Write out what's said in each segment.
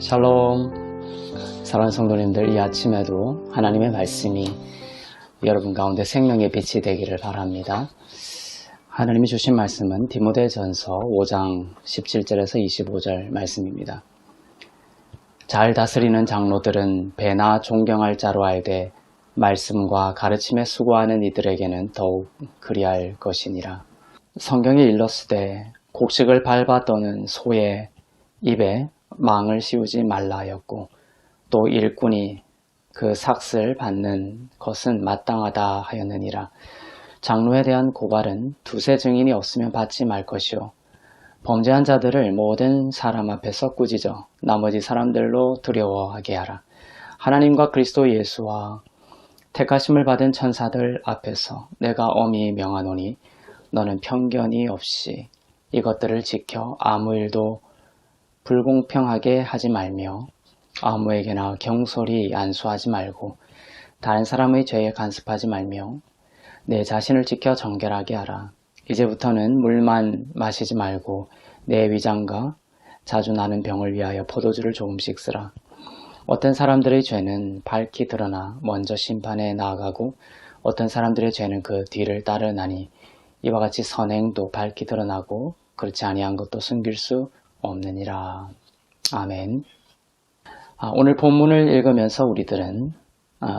샬롬. 사랑하는 성도님들, 이 아침에도 하나님의 말씀이 여러분 가운데 생명의 빛이 되기를 바랍니다. 하나님이 주신 말씀은 디모데전서 5장 17절에서 25절 말씀입니다. 잘 다스리는 장로들은 배나 존경할 자로 알되 말씀과 가르침에 수고하는 이들에게는 더욱 그리할 것이니라. 성경에 일렀으되 곡식을 밟아 떠는 소의 입에 망을 씌우지 말라 하였고, 또 일꾼이 그 삭슬 받는 것은 마땅하다 하였느니라. 장로에 대한 고발은 두세 증인이 없으면 받지 말 것이요, 범죄한 자들을 모든 사람 앞에서 꾸짖어 나머지 사람들로 두려워하게 하라. 하나님과 그리스도 예수와 택하심을 받은 천사들 앞에서 내가 엄히 명하노니 너는 편견이 없이 이것들을 지켜 아무 일도 불공평하게 하지 말며 아무에게나 경솔히 안수하지 말고 다른 사람의 죄에 간섭하지 말며 내 자신을 지켜 정결하게 하라. 이제부터는 물만 마시지 말고 내 위장과 자주 나는 병을 위하여 포도주를 조금씩 쓰라. 어떤 사람들의 죄는 밝히 드러나 먼저 심판에 나아가고 어떤 사람들의 죄는 그 뒤를 따르나니 이와 같이 선행도 밝히 드러나고 그렇지 아니한 것도 숨길 수 없느니라. 아멘. 오늘 본문을 읽으면서 우리들은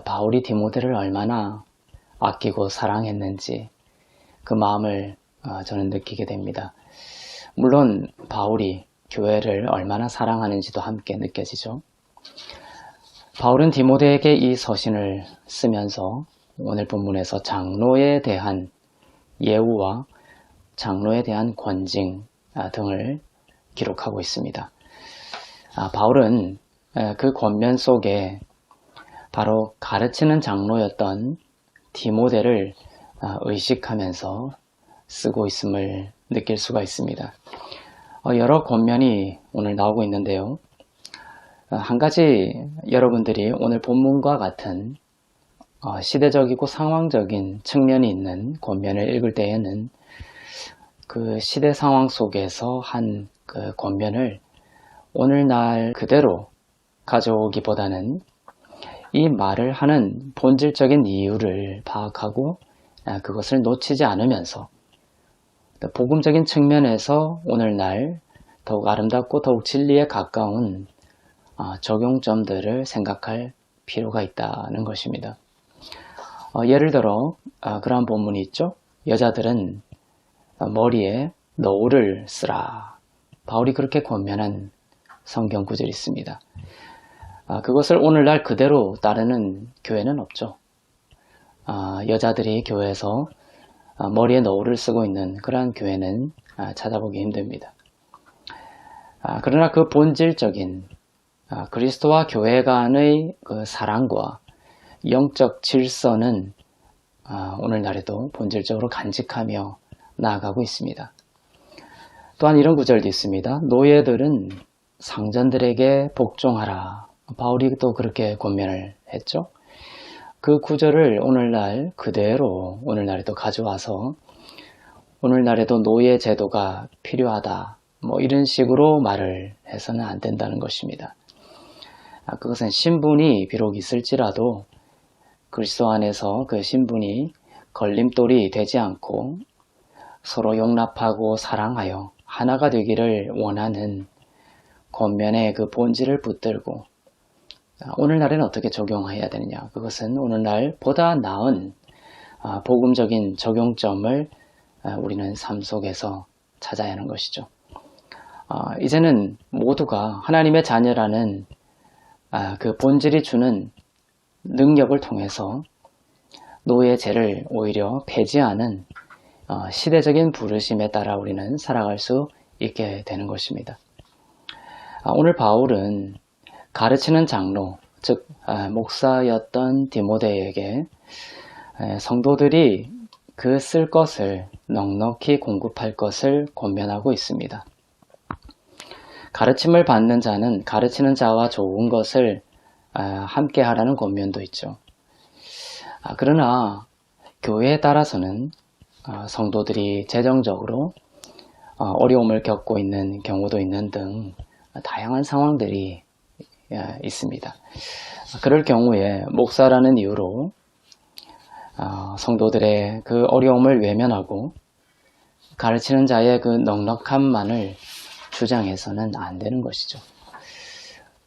바울이 디모데를 얼마나 아끼고 사랑했는지 그 마음을 저는 느끼게 됩니다. 물론 바울이 교회를 얼마나 사랑하는지도 함께 느껴지죠. 바울은 디모데에게 이 서신을 쓰면서 오늘 본문에서 장로에 대한 예우와 장로에 대한 권징 등을 기록하고 있습니다. 바울은 그 권면 속에 바로 가르치는 장로였던 디모데를 의식하면서 쓰고 있음을 느낄 수가 있습니다. 여러 권면이 오늘 나오고 있는데요. 한 가지 여러분들이 오늘 본문과 같은 시대적이고 상황적인 측면이 있는 권면을 읽을 때에는 그 시대 상황 속에서 한 그 권면을 오늘날 그대로 가져오기보다는 이 말을 하는 본질적인 이유를 파악하고 그것을 놓치지 않으면서 복음적인 측면에서 오늘날 더욱 아름답고 더욱 진리에 가까운 적용점들을 생각할 필요가 있다는 것입니다. 예를 들어 그러한 본문이 있죠. 여자들은 머리에 너울을 쓰라. 바울이 그렇게 권면한 성경 구절이 있습니다. 그것을 오늘날 그대로 따르는 교회는 없죠. 여자들이 교회에서 머리에 너울을 쓰고 있는 그러한 교회는 찾아보기 힘듭니다. 그러나 그 본질적인 그리스도와 교회 간의 그 사랑과 영적 질서는 오늘날에도 본질적으로 간직하며 나아가고 있습니다. 또한 이런 구절도 있습니다. 노예들은 상전들에게 복종하라. 바울이 또 그렇게 권면을 했죠. 그 구절을 오늘날 그대로 오늘날에도 가져와서 오늘날에도 노예 제도가 필요하다. 이런 식으로 말을 해서는 안 된다는 것입니다. 그것은 신분이 비록 있을지라도 그리스도 안에서 그 신분이 걸림돌이 되지 않고 서로 용납하고 사랑하여 하나가 되기를 원하는 권면의 그 본질을 붙들고 오늘날에는 어떻게 적용해야 되느냐. 그것은 오늘날 보다 나은 복음적인 적용점을 우리는 삶 속에서 찾아야 하는 것이죠. 이제는 모두가 하나님의 자녀라는 그 본질이 주는 능력을 통해서 노예의 죄를 오히려 폐지하는 시대적인 부르심에 따라 우리는 살아갈 수 있게 되는 것입니다. 오늘 바울은 가르치는 장로, 즉 목사였던 디모데에게 성도들이 그 쓸 것을 넉넉히 공급할 것을 권면하고 있습니다. 가르침을 받는 자는 가르치는 자와 좋은 것을 함께 하라는 권면도 있죠. 그러나 교회에 따라서는 성도들이 재정적으로 어려움을 겪고 있는 경우도 있는 등 다양한 상황들이 있습니다. 그럴 경우에 목사라는 이유로 성도들의 그 어려움을 외면하고 가르치는 자의 그 넉넉함만을 주장해서는 안 되는 것이죠.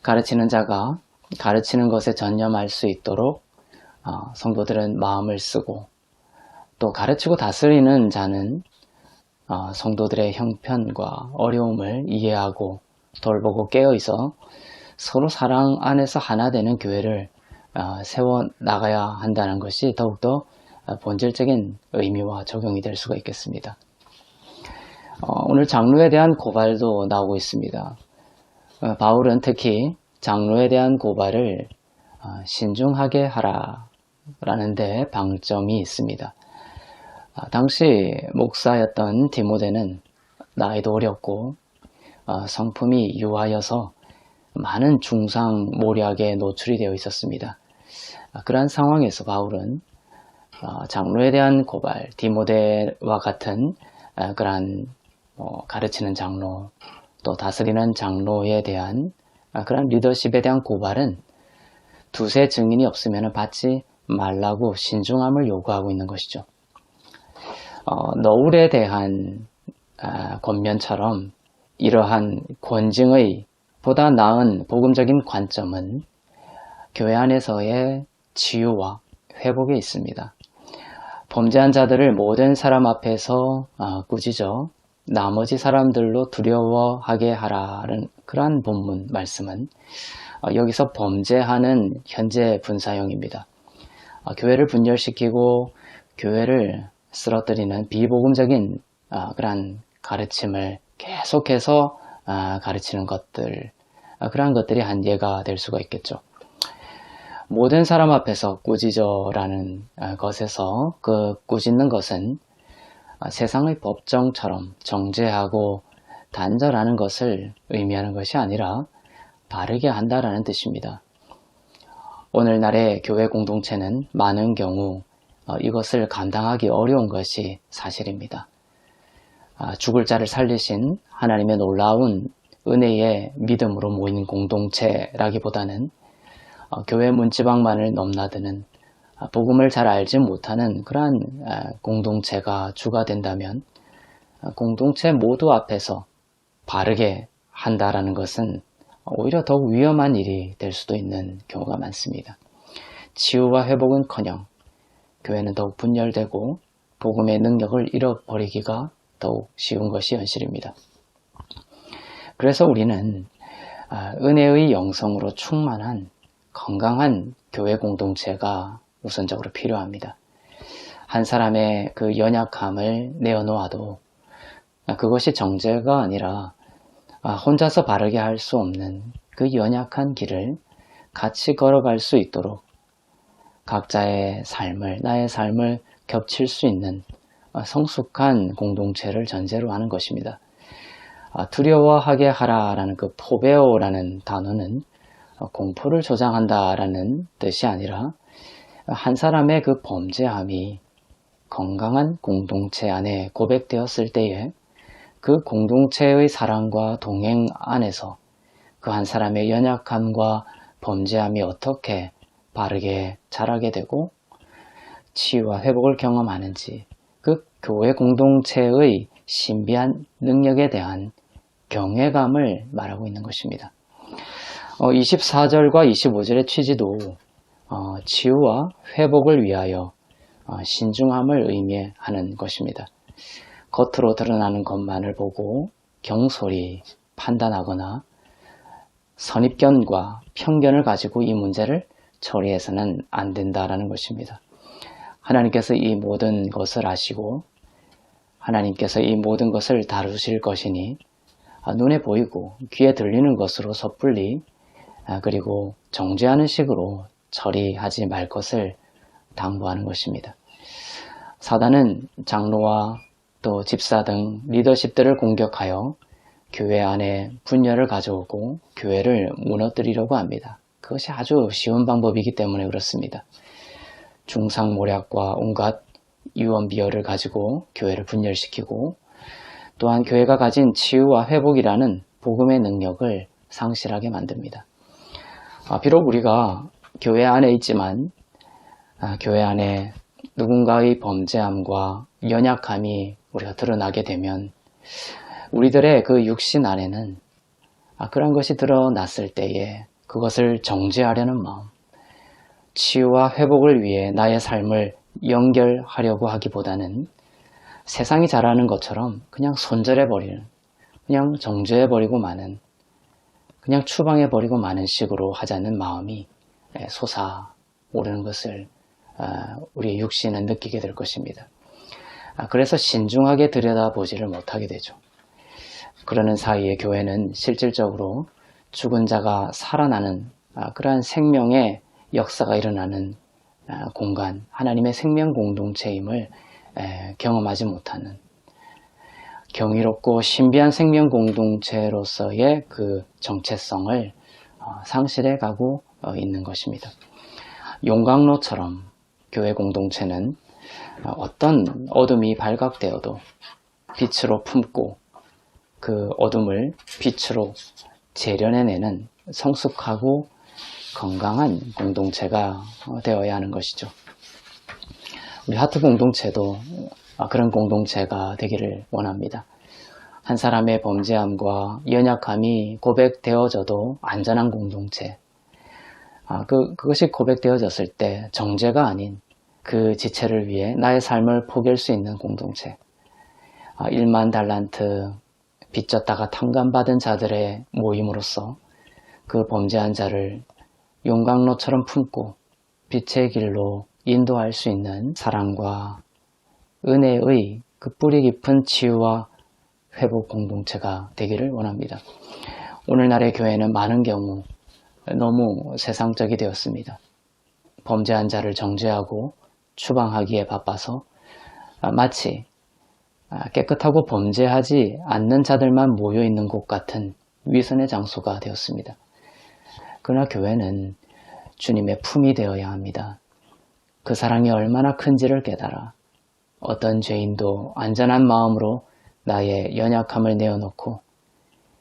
가르치는 자가 가르치는 것에 전념할 수 있도록 성도들은 마음을 쓰고, 또 가르치고 다스리는 자는 성도들의 형편과 어려움을 이해하고 돌보고 깨어있어 서로 사랑 안에서 하나 되는 교회를 세워나가야 한다는 것이 더욱더 본질적인 의미와 적용이 될 수가 있겠습니다. 오늘 장로에 대한 고발도 나오고 있습니다. 바울은 특히 장로에 대한 고발을 신중하게 하라 라는 데 방점이 있습니다. 당시 목사였던 디모데는 나이도 어렸고 성품이 유하여서 많은 중상모략에 노출이 되어 있었습니다. 그러한 상황에서 바울은 장로에 대한 고발, 디모데와 같은 그러한 가르치는 장로, 또 다스리는 장로에 대한 그러한 리더십에 대한 고발은 두세 증인이 없으면 받지 말라고 신중함을 요구하고 있는 것이죠. 너울에 대한 권면처럼 이러한 권징의 보다 나은 복음적인 관점은 교회 안에서의 치유와 회복에 있습니다. 범죄한 자들을 모든 사람 앞에서 꾸짖어 나머지 사람들로 두려워하게 하라는 그러한 본문 말씀은 여기서 범죄하는 현재 분사형입니다. 교회를 분열시키고 교회를 쓰러뜨리는 비복음적인 그러한 가르침을 계속해서 가르치는 것들, 그러한 것들이 한 예가 될 수가 있겠죠. 모든 사람 앞에서 꾸짖어라는 것에서 그 꾸짖는 것은 세상의 법정처럼 정죄하고 단절하는 것을 의미하는 것이 아니라 바르게 한다라는 뜻입니다. 오늘날의 교회 공동체는 많은 경우 이것을 감당하기 어려운 것이 사실입니다. 죽을 자를 살리신 하나님의 놀라운 은혜의 믿음으로 모인 공동체라기보다는 교회 문지방만을 넘나드는 복음을 잘 알지 못하는 그러한 공동체가 주가 된다면 공동체 모두 앞에서 바르게 한다라는 것은 오히려 더욱 위험한 일이 될 수도 있는 경우가 많습니다. 치유와 회복은커녕 교회는 더욱 분열되고 복음의 능력을 잃어버리기가 더욱 쉬운 것이 현실입니다. 그래서 우리는 은혜의 영성으로 충만한 건강한 교회 공동체가 우선적으로 필요합니다. 한 사람의 그 연약함을 내어놓아도 그것이 정죄가 아니라 혼자서 바르게 할 수 없는 그 연약한 길을 같이 걸어갈 수 있도록 각자의 삶을, 나의 삶을 겹칠 수 있는 성숙한 공동체를 전제로 하는 것입니다. 두려워하게 하라라는 그 포베오라는 단어는 공포를 조장한다라는 뜻이 아니라 한 사람의 그 범죄함이 건강한 공동체 안에 고백되었을 때에 그 공동체의 사랑과 동행 안에서 그 한 사람의 연약함과 범죄함이 어떻게 바르게 자라게 되고 치유와 회복을 경험하는지 그 교회 공동체의 신비한 능력에 대한 경외감을 말하고 있는 것입니다. 24절과 25절의 취지도 치유와 회복을 위하여 신중함을 의미하는 것입니다. 겉으로 드러나는 것만을 보고 경솔히 판단하거나 선입견과 편견을 가지고 이 문제를 처리해서는 안 된다라는 것입니다. 하나님께서 이 모든 것을 아시고 하나님께서 이 모든 것을 다루실 것이니 눈에 보이고 귀에 들리는 것으로 섣불리 그리고 정죄하는 식으로 처리하지 말 것을 당부하는 것입니다. 사단은 장로와 또 집사 등 리더십들을 공격하여 교회 안에 분열을 가져오고 교회를 무너뜨리려고 합니다. 그것이 아주 쉬운 방법이기 때문에 그렇습니다. 중상모략과 온갖 유언비어를 가지고 교회를 분열시키고 또한 교회가 가진 치유와 회복이라는 복음의 능력을 상실하게 만듭니다. 비록 우리가 교회 안에 있지만 교회 안에 누군가의 범죄함과 연약함이 우리가 드러나게 되면 우리들의 그 육신 안에는 그런 것이 드러났을 때에 그것을 정죄하려는 마음, 치유와 회복을 위해 나의 삶을 연결하려고 하기보다는 세상이 잘하는 것처럼 그냥 손절해버리는, 그냥 정죄해버리고 마는, 그냥 추방해버리고 마는 식으로 하자는 마음이 솟아오르는 것을 우리의 육신은 느끼게 될 것입니다. 그래서 신중하게 들여다보지를 못하게 되죠. 그러는 사이에 교회는 실질적으로 죽은 자가 살아나는 그러한 생명의 역사가 일어나는 공간, 하나님의 생명 공동체임을 경험하지 못하는 경이롭고 신비한 생명 공동체로서의 그 정체성을 상실해 가고 있는 것입니다. 용광로처럼 교회 공동체는 어떤 어둠이 발각되어도 빛으로 품고 그 어둠을 빛으로 재련해내는 성숙하고 건강한 공동체가 되어야 하는 것이죠. 우리 하트 공동체도 그런 공동체가 되기를 원합니다. 한 사람의 범죄함과 연약함이 고백되어져도 안전한 공동체, 그것이 고백되어졌을 때 정죄가 아닌 그 지체를 위해 나의 삶을 포기할 수 있는 공동체, 1만 달란트 빚졌다가 탕감받은 자들의 모임으로서 그 범죄한 자를 용광로처럼 품고 빛의 길로 인도할 수 있는 사랑과 은혜의 그 뿌리 깊은 치유와 회복 공동체가 되기를 원합니다. 오늘날의 교회는 많은 경우 너무 세상적이 되었습니다. 범죄한 자를 정죄하고 추방하기에 바빠서 마치 깨끗하고 범죄하지 않는 자들만 모여있는 곳 같은 위선의 장소가 되었습니다. 그러나 교회는 주님의 품이 되어야 합니다. 그 사랑이 얼마나 큰지를 깨달아 어떤 죄인도 안전한 마음으로 나의 연약함을 내어놓고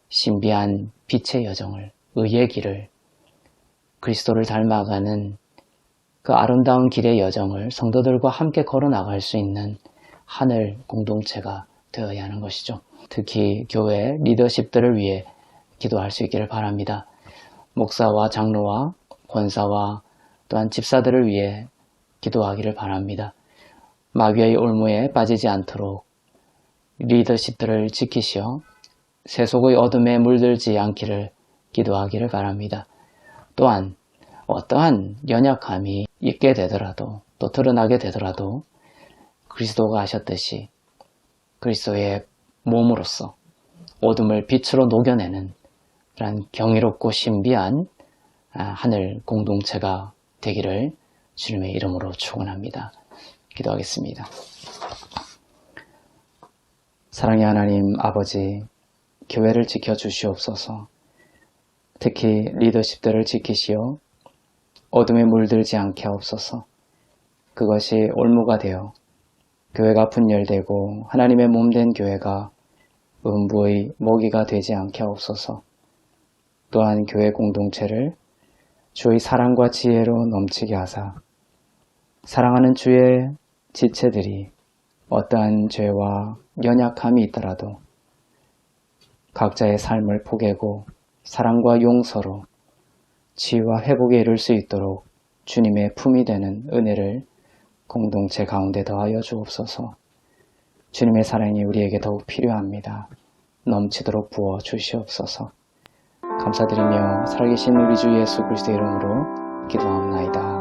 신비한 빛의 여정을, 의의 길을, 그리스도를 닮아가는 그 아름다운 길의 여정을 성도들과 함께 걸어나갈 수 있는 하늘 공동체가 되어야 하는 것이죠. 특히 교회 리더십들을 위해 기도할 수 있기를 바랍니다. 목사와 장로와 권사와 또한 집사들을 위해 기도하기를 바랍니다. 마귀의 올무에 빠지지 않도록 리더십들을 지키시어 세속의 어둠에 물들지 않기를 기도하기를 바랍니다. 또한 어떠한 연약함이 있게 되더라도 또 드러나게 되더라도 그리스도가 하셨듯이 그리스도의 몸으로서 어둠을 빛으로 녹여내는 그런 경이롭고 신비한 하늘 공동체가 되기를 주님의 이름으로 축원합니다. 기도하겠습니다. 사랑의 하나님 아버지, 교회를 지켜주시옵소서. 특히 리더십들을 지키시어 어둠에 물들지 않게 하옵소서. 그것이 올무가 되어 교회가 분열되고 하나님의 몸된 교회가 음부의 먹이가 되지 않게 하옵소서. 또한 교회 공동체를 주의 사랑과 지혜로 넘치게 하사 사랑하는 주의 지체들이 어떠한 죄와 연약함이 있더라도 각자의 삶을 포개고 사랑과 용서로 치유와 회복에 이를 수 있도록 주님의 품이 되는 은혜를 공동체 가운데 더하여 주옵소서. 주님의 사랑이 우리에게 더욱 필요합니다. 넘치도록 부어 주시옵소서. 감사드리며 살아계신 우리 주 예수 그리스도의 이름으로 기도합나이다.